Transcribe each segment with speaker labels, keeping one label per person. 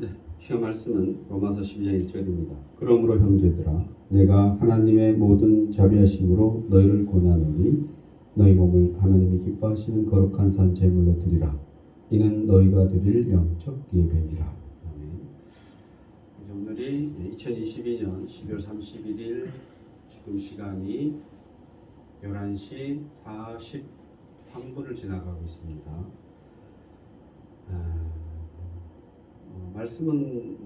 Speaker 1: 네, 시험 말씀은 로마서 12장 1절입니다. 그러므로 형제들아 내가 하나님의 모든 자비하심으로 너희를 권하노니 너희 몸을 하나님이 기뻐하시는 거룩한 산 제물로 드리라. 이는 너희가 드릴 영적 예배니라. 아멘. 이제 오늘이 2022년 12월 31일 지금 시간이 11시 43분을 지나가고 있습니다. 말씀은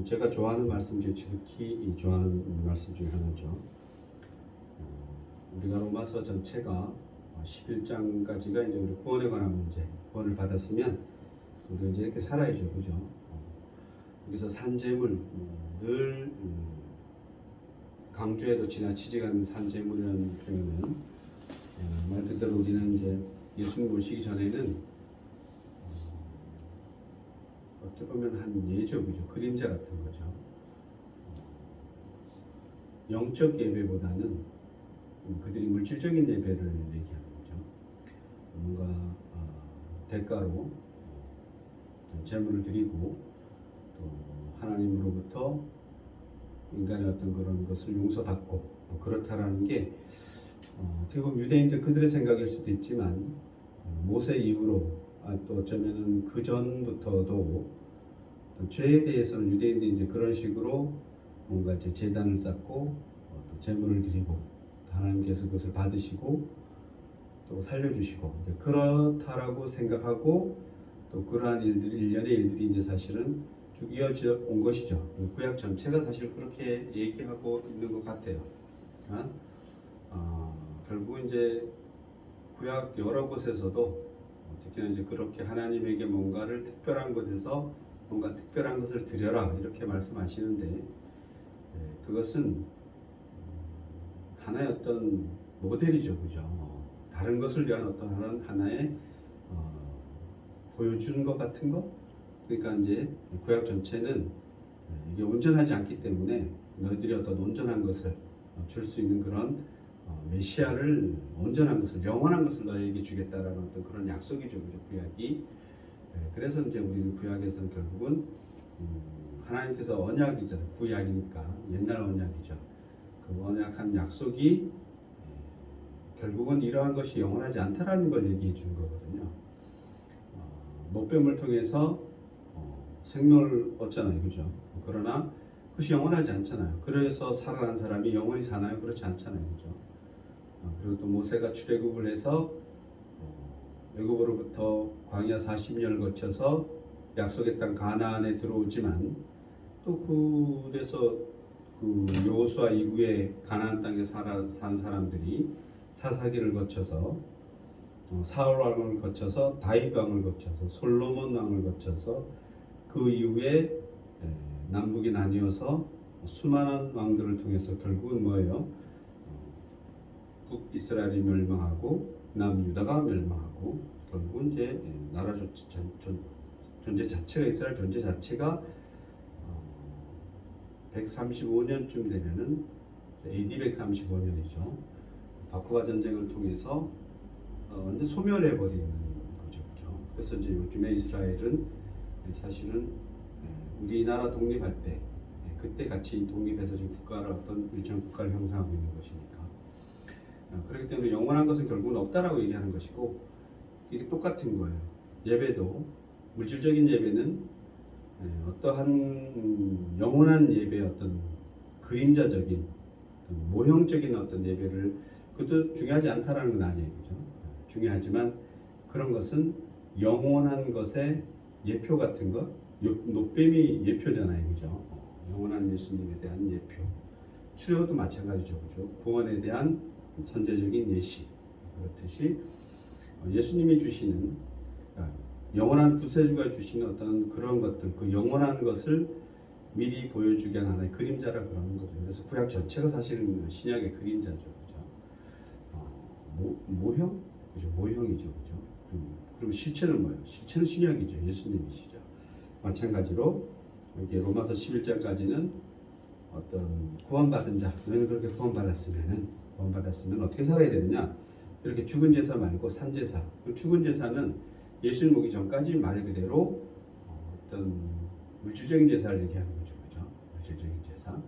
Speaker 1: 제가 좋아하는 말씀 중에 지극히 좋아하는 말씀 중에 하나죠. 우리가 로마서 전체가 11장까지가 이제 우리 구원에 관한 문제, 구원을 받았으면 우리가 이제 이렇게 살아야죠, 그죠? 여기서 산재물 늘 강조해도 지나치지가 않는 산재물이라는 표현은 말 그대로 우리는 이제 예수님 오시기 전에는 어떻게 보면 한 예죠, 그죠? 그림자 같은 거죠. 영적 예배보다는 그들이 물질적인 예배를 얘기하는 거죠. 뭔가 대가로 제물을 드리고 또 하나님으로부터 인간의 어떤 그런 것을 용서받고 뭐 그렇다라는 게 어떻게 보면 유대인들 그들의 생각일 수도 있지만 모세 이후로 또 어쩌면은 그 전부터도 죄에 대해서는 유대인들이 이제 그런 식으로 뭔가 이제 제단을 쌓고 또 제물을 드리고 하나님께서 그것을 받으시고 또 살려주시고 그렇다라고 생각하고 또 그러한 일들이 일련의 일들이 이제 사실은 쭉 이어져 온 것이죠. 구약 전체가 사실 그렇게 얘기하고 있는 것 같아요. 결국 이제 구약 여러 곳에서도 특히나 이제 그렇게 하나님에게 뭔가를 특별한 곳에서 뭔가 특별한 것을 드려라 이렇게 말씀하시는데 그것은 하나의 어떤 모델이죠, 그죠? 다른 것을 위한 어떤 하나의 보여주는 것 같은 거. 그러니까 이제 구약 전체는 이게 온전하지 않기 때문에 너희들이 어떤 온전한 것을 줄 수 있는 그런 메시아를 온전한 것을 영원한 것을 너희에게 주겠다라는 어떤 그런 약속이죠, 그죠? 구약이. 그래서 이제 우리는 구약에서는 결국은 하나님께서 언약이잖아요. 구약이니까 옛날 언약이죠. 그 언약한 약속이 결국은 이러한 것이 영원하지 않다라는 걸 얘기해 준 거거든요. 목배움을 통해서 생명을 얻잖아요, 그죠? 그러나 그것이 영원하지 않잖아요. 그래서 살아난 사람이 영원히 사나요? 그렇지 않잖아요, 그죠? 그리고 또 모세가 출애굽을 해서 애굽으로부터 광야 40년을 거쳐서 약속의 땅 가나안에 들어오지만 또 그래서 그 여호수아 이후에 가나안 땅에 산 사람들이 사사기를 거쳐서 사울 왕을 거쳐서 다윗 왕을 거쳐서 솔로몬 왕을 거쳐서 그 이후에 남북이 나뉘어서 수많은 왕들을 통해서 결국은 뭐예요? 북이스라엘이 멸망하고 남유다가 멸망하고 결국은 이제 나라 존재 자체가 이스라엘 존재 자체가 135년쯤 되면은 AD 135년이죠. 바쿠바 전쟁을 통해서 완전 소멸해 버리는 거죠, 그렇죠? 그래서 이제 요즘에 이스라엘은 사실은 우리나라 독립할 때 그때 같이 독립해서 지금 국가를 어떤 일정 국가를 형성하고 있는 것이니까. 그렇기 때문에 영원한 것은 결국은 없다라고 얘기하는 것이고 이게 똑같은 거예요. 예배도 물질적인 예배는 어떠한 영원한 예배의 어떤 그림자적인 모형적인 어떤 예배를 그것도 중요하지 않다라는 건 아니에요, 그죠? 중요하지만 그런 것은 영원한 것의 예표 같은 것, 노뱀이 예표잖아요, 그죠? 영원한 예수님에 대한 예표. 출애굽도 마찬가지죠, 그죠? 구원에 대한 선제적인 예시. 그렇듯이 예수님이 주시는 영원한 구세주가 주시는 어떤 그런 것들, 그 영원한 것을 미리 보여주게 하는 하나의 그림자라 그러는 거죠. 그래서 구약 전체가 사실은 신약의 그림자죠, 그죠? 모형, 그죠? 모형이죠, 그죠? 그리고 실체는 뭐예요? 실체는 신약이죠, 예수님이시죠. 마찬가지로 이게 로마서 11장까지는 어떤 구원받은 자, 너희는 그렇게 구원받았으면 어떻게 살아야 되느냐? 이렇게 죽은 제사 말고 산 제사. 죽은 제사는 예수님 오기 전까지 말 그대로 어떤 물질적인 제사를 얘기하는 거죠, 그죠? 물질적인 제사.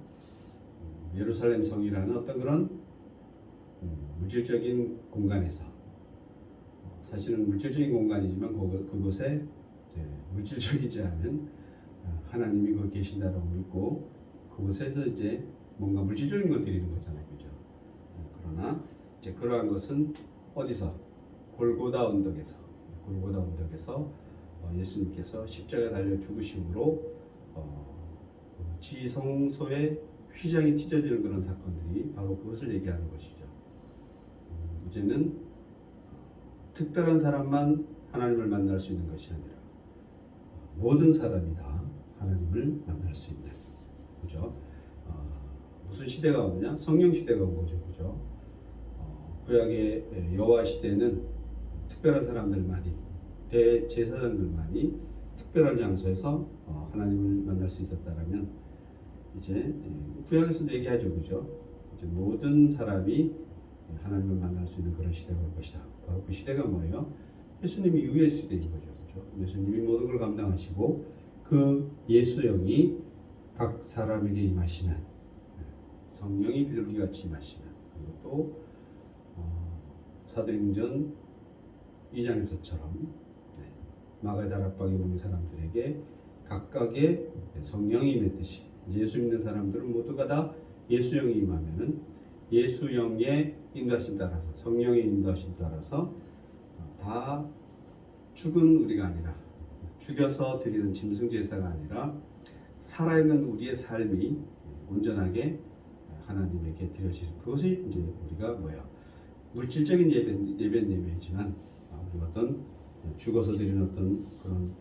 Speaker 1: 예루살렘 성이라는 어떤 그런 물질적인 공간에서 사실은 물질적인 공간이지만 그곳에 물질적이지 않은 하나님이 거기 계신다라고 믿고 그곳에서 이제 뭔가 물질적인 걸 드리는 거잖아요, 그죠? 그러나 이제 그러한 것은 어디서 골고다 언덕에서 예수님께서 십자가 달려 죽으심으로 지성소의 휘장이 찢어지는 그런 사건들이 바로 그것을 얘기하는 것이죠. 이제는 특별한 사람만 하나님을 만날 수 있는 것이 아니라 모든 사람이 다 하나님을 만날 수 있는, 그죠? 무슨 시대가 오느냐? 성령 시대가 온 거죠, 그죠? 구약의 여호와 시대는 특별한 사람들만이, 대제사장들만이 특별한 장소에서 하나님을 만날 수 있었다라면 이제 구약에서도 얘기하죠, 그죠? 이제 모든 사람이 하나님을 만날 수 있는 그런 시대가 올 것이다. 바로 그 시대가 뭐예요? 예수님이 유의 시대인 거죠, 그죠? 예수님이 모든 걸 감당하시고 그 예수영이 각 사람에게 임하시는, 성령이 비둘기같이 임하시는, 그리고 또 사도행전 2장에서처럼 마가다락방에 모인 사람들에게 각각의 성령이 임했듯이 이제 예수 믿는 사람들은 모두가 다 예수영이 임하면은 예수영의 인도하심 따라서, 성령의 인도하심 따라서 다 죽은 우리가 아니라, 죽여서 드리는 짐승 제사가 아니라 살아있는 우리의 삶이 온전하게 하나님에게 드려지는, 그것이 이제 우리가 뭐야, 물질적인 예배지만 우리 어떤 죽어서 드리는 어떤 그런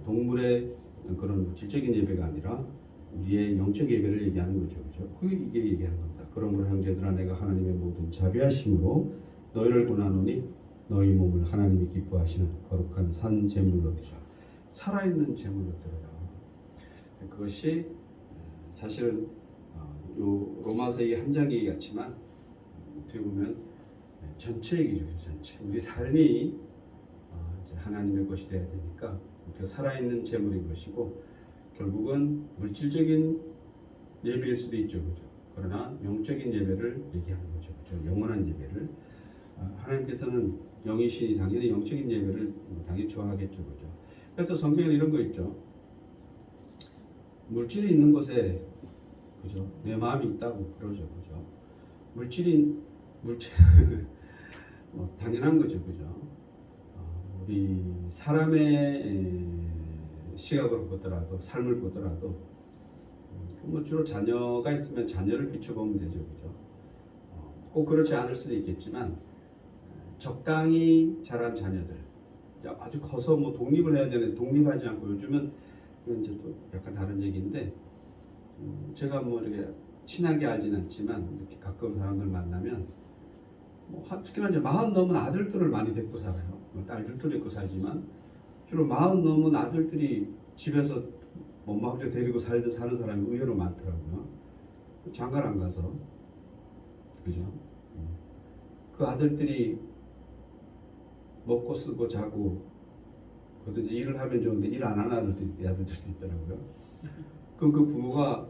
Speaker 1: 동물의 어떤 그런 물질적인 예배가 아니라 우리의 영적 예배를 얘기하는 거죠, 그죠? 이게 얘기하는 겁니다. 그러므로 형제들아, 내가 하나님의 모든 자비하심으로 너희를 권하노니 너희 몸을 하나님이 기뻐하시는 거룩한 산 제물로 드리라. 살아있는 제물로 드리라. 그것이 사실은 요 로마서의 한 장이 같지만 어떻게 보면 전체 얘기죠, 전체. 우리 삶이 이제 하나님의 것이 되어야 되니까 그 살아있는 제물인 것이고, 결국은 물질적인 예배일 수도 있죠, 그죠? 그러나 영적인 예배를 얘기하는 거죠, 그죠? 영원한 예배를. 하나님께서는 영이시니 당연히 영적인 예배를 당연히 좋아하겠죠, 그죠? 또 성경에 이런 거 있죠. 물질이 있는 곳에, 그죠? 내 마음이 있다고 그러죠, 그죠? 물질 당연한 거죠, 그죠? 우리 사람의 시각으로 보더라도, 삶을 보더라도 뭐 주로 자녀가 있으면 자녀를 비춰보면 되죠, 그죠? 꼭 그렇지 않을 수도 있겠지만 적당히 자란 자녀들, 아주 커서 뭐 독립을 해야 되는데 독립하지 않고, 요즘은 이건 이제 또 약간 다른 얘기인데, 제가 뭐 이렇게 친하게 알진 않지만 이렇게 가끔 사람들 만나면 특히나 이제 40 넘은 아들들을 많이 데리고 살아요. 딸들도 데리고 살지만 주로 40 넘은 아들들이 집에서 엄마 아버지가 데리고 사는 사람이 의외로 많더라고요. 장가를 안 가서, 그죠? 그 아들들이 먹고 쓰고 자고, 그것도 이제 일을 하면 좋은데 일 안 하는 아들들도 있더라고요. 그 부모가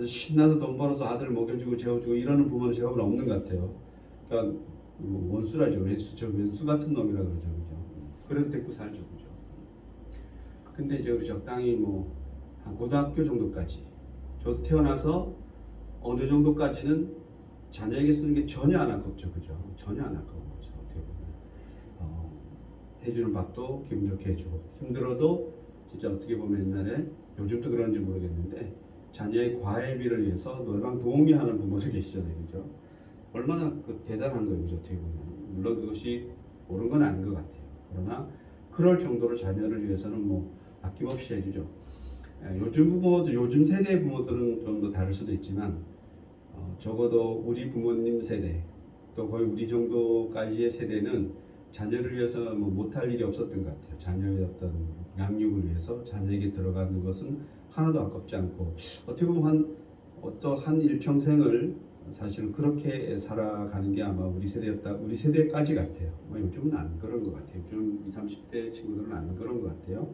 Speaker 1: 신나서 돈 벌어서 아들 먹여주고 재워주고 이러는 부모는 제가 보기엔 없는 것 같아요. 그러니까 원수라죠. 왼수 같은 놈이라 그러죠, 그죠? 그래서 데리고 살죠, 그죠? 근데 이제 우리 적당히 한 고등학교 정도까지, 저도 태어나서 어느 정도까지는 자녀에게 쓰는 게 전혀 안 아깝죠, 그죠? 전혀 안 아까운 거죠, 어떻게 보면. 해주는 밥도 기분 좋게 해주고, 힘들어도 진짜 어떻게 보면 옛날에, 요즘도 그런지 모르겠는데 자녀의 과외비를 위해서 노래방 도우미 하는 부모도 계시잖아요, 그죠? 얼마나 대단한 거예요, 그죠? 어떻게 보면. 물론 그것이 옳은 건 아닌 것 같아요. 그러나 그럴 정도로 자녀를 위해서는 아낌없이 해주죠. 요즘 세대 부모들은 좀 더 다를 수도 있지만 적어도 우리 부모님 세대, 또 거의 우리 정도까지의 세대는 자녀를 위해서 못할 일이 없었던 것 같아요. 자녀의 어떤 양육을 위해서 자녀에게 들어가는 것은 하나도 아깝지 않고, 어떻게 보면 한 일평생을 사실은 그렇게 살아가는 게 아마 우리 세대까지 같아요. 요즘은 안 그런 것 같아요. 요즘 20, 30대 친구들은 안 그런 것 같아요.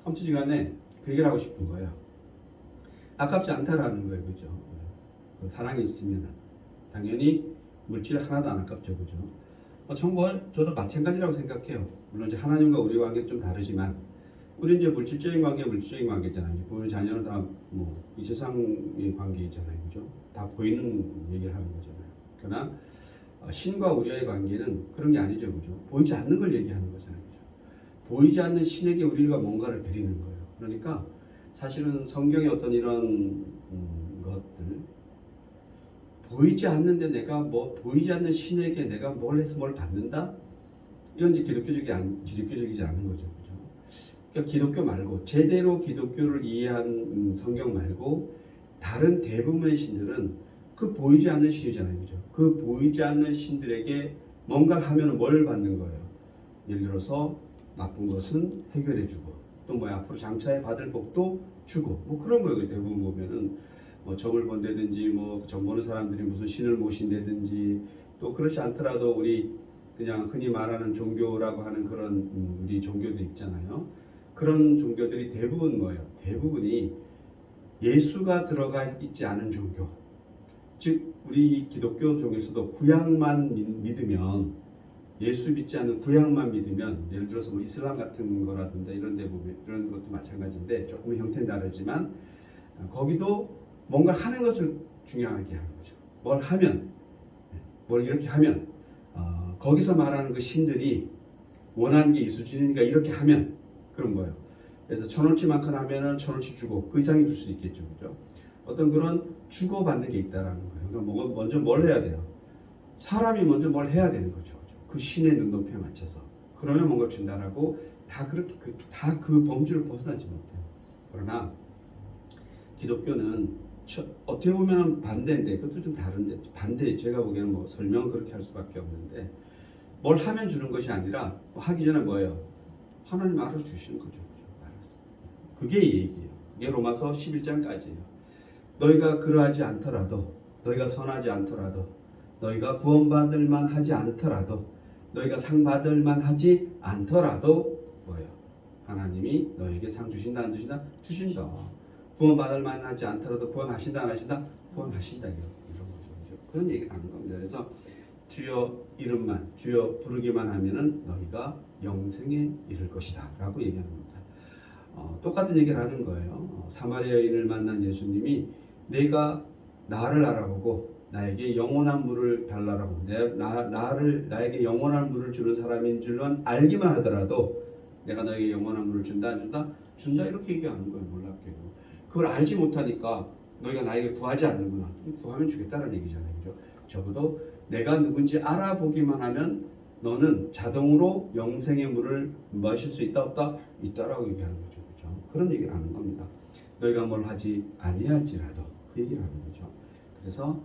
Speaker 1: 아무튼간에 그 얘기를 하고 싶은 거예요. 아깝지 않다라는 거예요, 그죠? 사랑이 있으면 당연히 물질 하나도 안 아깝죠, 그죠? 저도 마찬가지라고 생각해요. 물론 이제 하나님과 우리 관계는 좀 다르지만, 우리 이제 물질적인 관계잖아요. 이제 부모 자녀는 다 뭐 이 세상의 관계이잖아요, 그죠? 다 보이는 얘기를 하는 거잖아요. 그러나 신과 우리의 관계는 그런 게 아니죠, 그죠? 보이지 않는 걸 얘기하는 거잖아요, 그죠? 보이지 않는 신에게 우리가 뭔가를 드리는 거예요. 그러니까 사실은 성경의 어떤 이런 것들, 보이지 않는데 내가 보이지 않는 신에게 내가 뭘 해서 뭘 받는다? 이건 이제 기독교적이지 않은 거죠, 그죠? 그러니까 기독교 말고 제대로 기독교를 이해한 성경 말고 다른 대부분의 신들은 그 보이지 않는 신이잖아요, 그죠? 그 보이지 않는 신들에게 뭔가를 하면 뭘 받는 거예요? 예를 들어서 나쁜 것은 해결해주고, 또 뭐야 앞으로 장차에 받을 복도 주고, 뭐 그런 거예요. 대부분 보면은 뭐 점을 본다든지, 뭐 점 보는 사람들이 무슨 신을 모신다든지, 또 그렇지 않더라도 우리 그냥 흔히 말하는 종교라고 하는 그런 우리 종교들 있잖아요. 그런 종교들이 대부분 뭐예요? 대부분이 예수가 들어가 있지 않은 종교. 즉 우리 기독교 중에서도 구약만 믿으면, 예수 믿지 않는 구약만 믿으면, 예를 들어서 뭐 이슬람 같은 거라든가 이런 데 보면 이런 것도 마찬가지인데 조금 형태는 다르지만 거기도 뭔가 하는 것을 중요하게 하는 거죠. 뭘 이렇게 하면 거기서 말하는 그 신들이 원하는 게 이 수준이니까 이렇게 하면 그런 거예요. 그래서 1,000원치만큼 하면은 1,000원치 주고 그 이상이 줄 수 있겠죠, 그죠? 어떤 그런 주고받는 게 있다라는 거예요. 그러니까 먼저 뭘 해야 돼요? 사람이 먼저 뭘 해야 되는 거죠, 그죠? 그 신의 눈높이에 맞춰서. 그러면 뭔가 준다라고 다 그렇게 다 그 범주를 벗어나지 못해요. 그러나 기독교는 어떻게 보면 반대인데, 그것도 좀 다른데, 반대, 제가 보기에는 뭐 설명은 그렇게 할 수밖에 없는데, 뭘 하면 주는 것이 아니라 하기 전에 뭐예요? 하나님 알아주시는 거죠, 그죠? 알았어. 그게 얘기예요. 그게 로마서 11장까지예요. 너희가 그러하지 않더라도, 너희가 선하지 않더라도, 너희가 구원받을 만하지 않더라도, 너희가 상 받을 만하지 않더라도 뭐예요? 하나님이 너에게 상 주신다 안 주신다? 주신다. 구원받을 만하지 않더라도 구원하신다 안 하신다? 구원하신다, 이런 거죠. 그런 얘기를 하는 겁니다. 그래서 주여 이름만, 주여 부르기만 하면은 너희가 영생에 이를 것이다 라고 얘기하는 겁니다. 똑같은 얘기를 하는 거예요. 사마리아 여인을 만난 예수님이 내가 나를 알아보고 나에게 영원한 물을 달라라고, 나에게 영원한 물을 주는 사람인 줄은 알기만 하더라도 내가 너에게 영원한 물을 준다 안 준다? 준다, 이렇게 얘기하는 거예요. 놀랍게도. 그걸 알지 못하니까 너희가 나에게 구하지 않는구나. 구하면 주겠다는 얘기잖아요, 그죠? 적어도 내가 누군지 알아보기만 하면 너는 자동으로 영생의 물을 마실 수 있다 없다? 있다라고 얘기하는 거죠, 그죠? 그런 얘기를 하는 겁니다. 너희가 뭘 하지 아니할지라도, 그 얘기를 하는 거죠. 그래서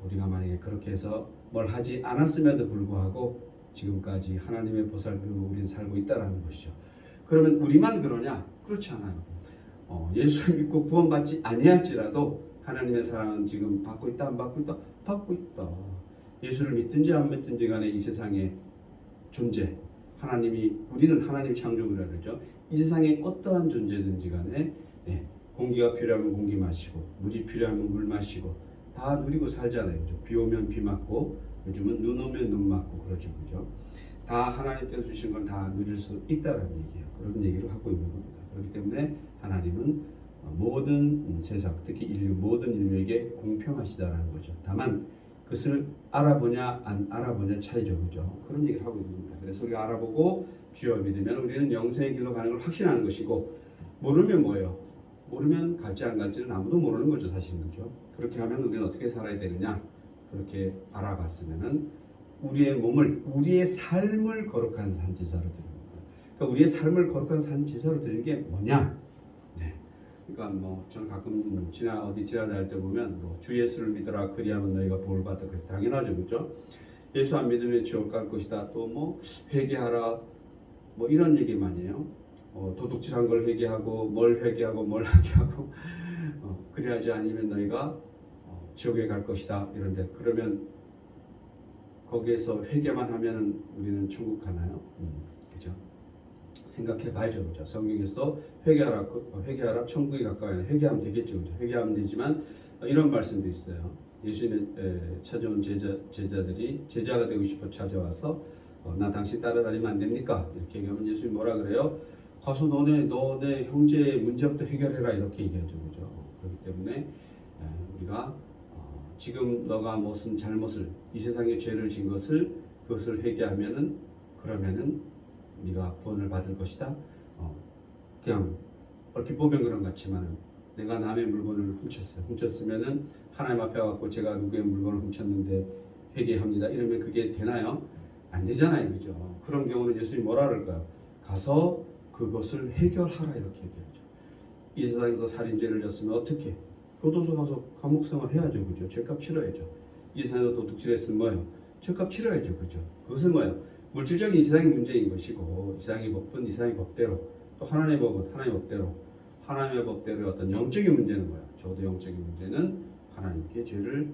Speaker 1: 우리가 만약에 그렇게 해서 뭘 하지 않았음에도 불구하고 지금까지 하나님의 보살핌으로 우리는 살고 있다라는 것이죠. 그러면 우리만 그러냐? 그렇지 않아요. 예수를 믿고 구원받지 아니할지라도 하나님의 사랑은 지금 받고 있다 안 받고 있다? 받고 있다. 예수를 믿든지 안 믿든지 간에 이 세상의 존재, 우리는 하나님 창조물이라 그러죠. 이 세상에 어떠한 존재든지 간에 공기가 필요하면 공기 마시고, 물이 필요하면 물 마시고, 다 누리고 살잖아요, 그죠? 비 오면 비 맞고, 요즘은 눈 오면 눈 맞고 그러죠, 그죠? 다 하나님께서 주신 건 다 누릴 수 있다라는 얘기예요. 그런 얘기를 하고 있는 겁니다. 그렇기 때문에 하나님은 모든 세상, 특히 모든 인류에게 공평하시다라는 거죠. 다만 그것을 알아보냐 안 알아보냐 차이죠, 그죠? 그런 얘기를 하고 있는 겁니다. 그래서 우리가 알아보고 주여 믿으면 우리는 영생의 길로 가는 걸 확신하는 것이고, 모르면 뭐예요? 모르면 갈지 안 갈지는 아무도 모르는 거죠, 사실은, 그죠? 그렇게 하면 우리는 어떻게 살아야 되느냐? 그렇게 알아봤으면은 우리의 삶을 거룩한 산 제사로 드리는 거예요. 그러니까 우리의 삶을 거룩한 산 제사로 드리는 게 뭐냐? 그러니까 뭐 저는 가끔 어디 지나다닐 때 보면 주 예수를 믿어라 그리하면 너희가 복을 받다, 그래서 당연하죠, 그죠? 예수 안 믿으면 지옥 갈 것이다. 또 뭐 회개하라, 뭐 이런 얘기 많이 해요. 도둑질한 걸 회개하고, 뭘 회개하고, 뭘 회개하고, 그리하지 않으면 너희가 지옥에 갈 것이다. 이런데 그러면 거기에서 회개만 하면 우리는 천국 가나요? 그죠? 생각해 봐야죠. 그죠? 성경에서 회개하라 천국이 가까이 하니 회개하면 되겠죠. 그죠? 회개하면 되지만 이런 말씀도 있어요. 예수님의 찾아온 제자들이 제자가 되고 싶어 찾아와서 나 당신 따라다니면 안 됩니까? 이렇게 얘기하면 예수님 뭐라 그래요? 가서 너네 형제 문제부터 해결해라 이렇게 얘기하죠. 그죠? 그렇기 때문에 우리가 지금 너가 무슨 잘못을 이 세상에 죄를 진 것을 그것을 회개하면은 그러면은 네가 구원을 받을 것이다. 그냥 얼핏 보면 그런 것 같지만은 내가 남의 물건을 훔쳤으면은 하나님 앞에 와갖고 제가 누구의 물건을 훔쳤는데 회개합니다. 이러면 그게 되나요? 안 되잖아요, 그죠? 그런 경우는 예수님이 뭐라 그럴까요? 가서 그것을 해결하라 이렇게 얘기하죠. 이 세상에서 살인죄를 졌으면 어떻게? 교도소 가서 감옥 생활 해야죠, 그죠? 죄값 치러야죠. 이 세상에서 도둑질했으면 뭐예요? 죄값 치러야죠, 그죠? 그것은 뭐예요? 물질적인 이 세상의 문제인 것이고 이 세상의 법은 이 세상의 법대로 또 하나님의 법은 하나님의 법대로 하나님의 법대로 어떤 영적인 문제는 뭐야? 적어도 영적인 문제는 하나님께 죄를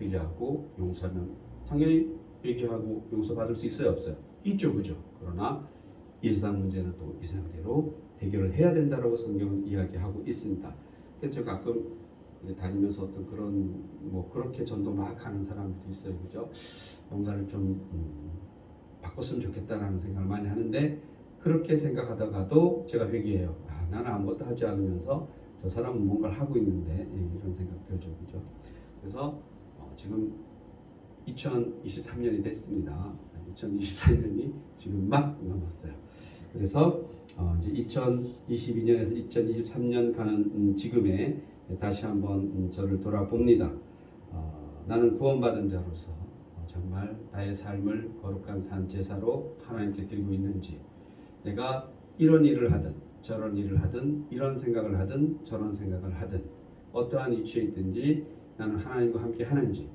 Speaker 1: 회개하고 용서하면 당연히 회개하고 용서받을 수 있어요, 없어요? 있죠, 그죠? 그러나 이 세상 문제는 또 이 세상대로 해결을 해야 된다라고 성경은 이야기하고 있습니다. 그래서 제가 가끔 다니면서 어떤 그런 그렇게 전도 막 하는 사람들이 있어요, 그죠? 뭔가를 좀 바꿨으면 좋겠다라는 생각을 많이 하는데 그렇게 생각하다가도 제가 회개해요. 나는 아무것도 하지 않으면서 저 사람은 뭔가를 하고 있는데 이런 생각 들죠, 그죠? 그래서 지금 2023년이 됐습니다. 2024년이 지금 막 넘었어요. 그래서 이제 2022년에서 2023년 가는 지금에 다시 한번 저를 돌아봅니다. 나는 구원받은 자로서 정말 나의 삶을 거룩한 산 제사로 하나님께 드리고 있는지, 내가 이런 일을 하든 저런 일을 하든 이런 생각을 하든 저런 생각을 하든 어떠한 위치에 있든지 나는 하나님과 함께 하는지,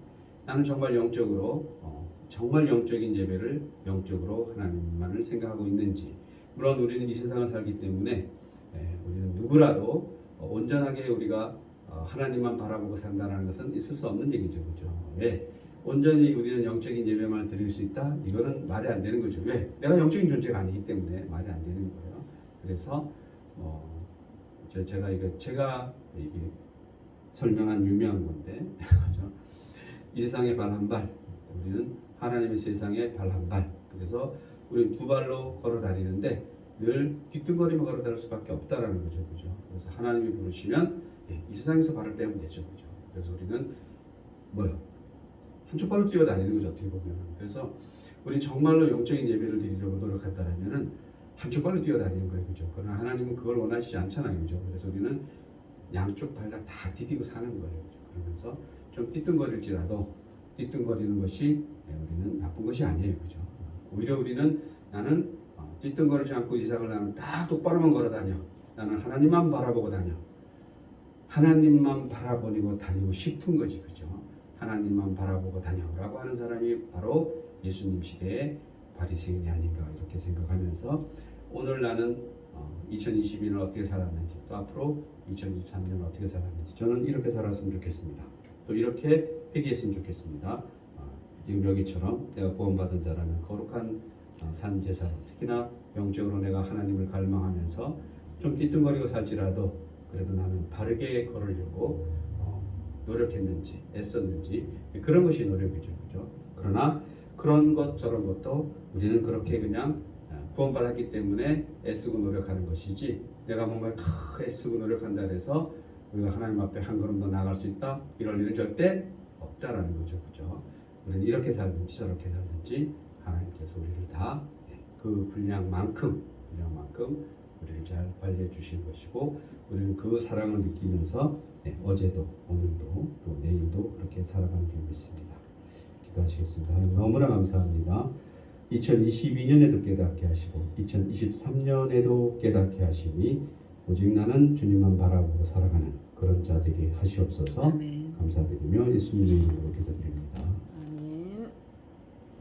Speaker 1: 나는 정말 영적으로 정말 영적인 예배를 영적으로 하나님만을 생각하고 있는지. 물론 우리는 이 세상을 살기 때문에 우리는 누구라도 온전하게 우리가 하나님만 바라보고 산다는 것은 있을 수 없는 얘기죠, 그죠? 왜? 온전히 우리는 영적인 예배만 드릴 수 있다? 이거는 말이 안 되는 거죠. 왜? 내가 영적인 존재가 아니기 때문에 말이 안 되는 거예요. 그래서 제가 이게 설명한 유명한 건데 이 세상의 발 한 발, 우리는 하나님의 세상에 발 한 발. 그래서 우리는 두 발로 걸어 다니는데 늘 뒤뚱거리며 걸어 다닐 수밖에 없다라는 거죠, 그죠? 그래서 하나님이 부르시면 이 세상에서 발을 떼면 되죠, 그죠? 그래서 우리는 한쪽 발로 뛰어다니는 거죠, 어떻게 보면. 그래서 우리는 정말로 영적인 예배를 드리려고 노력한다면은 한쪽 발로 뛰어다니는 거예요, 그죠? 그러나 하나님은 그걸 원하시지 않잖아요, 그죠? 그래서 우리는 양쪽 발 다 디디고 사는 거예요, 그죠? 그러면서 좀 띠뚱거릴지라도 띠뚱거리는 것이 우리는 나쁜 것이 아니에요, 그죠? 오히려 우리는 나는 띠뚱거리지 않고 이 세상을 나는 딱 똑바로만 걸어다녀. 나는 하나님만 바라보고 다녀. 하나님만 바라보고 다니고 싶은 거지, 그죠? 하나님만 바라보고 다녀라고 하는 사람이 바로 예수님 시대의 바리새인이 아닌가 이렇게 생각하면서 오늘 나는 2022년 어떻게 살았는지 또 앞으로 2023년 어떻게 살았는지 저는 이렇게 살았으면 좋겠습니다. 또 이렇게 회개했으면 좋겠습니다. 지금 여기처럼 내가 구원받은 자라면 거룩한 산 제사로 특히나 영적으로 내가 하나님을 갈망하면서 좀 띠뚱거리고 살지라도 그래도 나는 바르게 걸으려고 노력했는지 애썼는지 그런 것이 노력이죠, 그죠? 그러나 그런 것 저런 것도 우리는 그렇게 그냥 구원받았기 때문에 애쓰고 노력하는 것이지 내가 뭔가 더 애쓰고 노력한다 해서 우리가 하나님 앞에 한 걸음 더 나아갈 수 있다 이럴 일은 절대 없다라는 거죠, 그죠? 우리는 이렇게 살든지 저렇게 살든지 하나님께서 우리를 다 그 분량만큼 우리를 잘 관리해 주시는 것이고 우리는 그 사랑을 느끼면서 어제도 오늘도 또 내일도 그렇게 살아가는 줄 믿습니다. 기도하시겠습니다. 하나님 너무나 감사합니다. 2022년에도 깨닫게 하시고 2023년에도 깨닫게 하시니 오직 나는 주님만 바라보고 살아가는 그런 자 되게 하시옵소서.
Speaker 2: 아멘.
Speaker 1: 감사드리며 예수님의 이름으로 기도드립니다.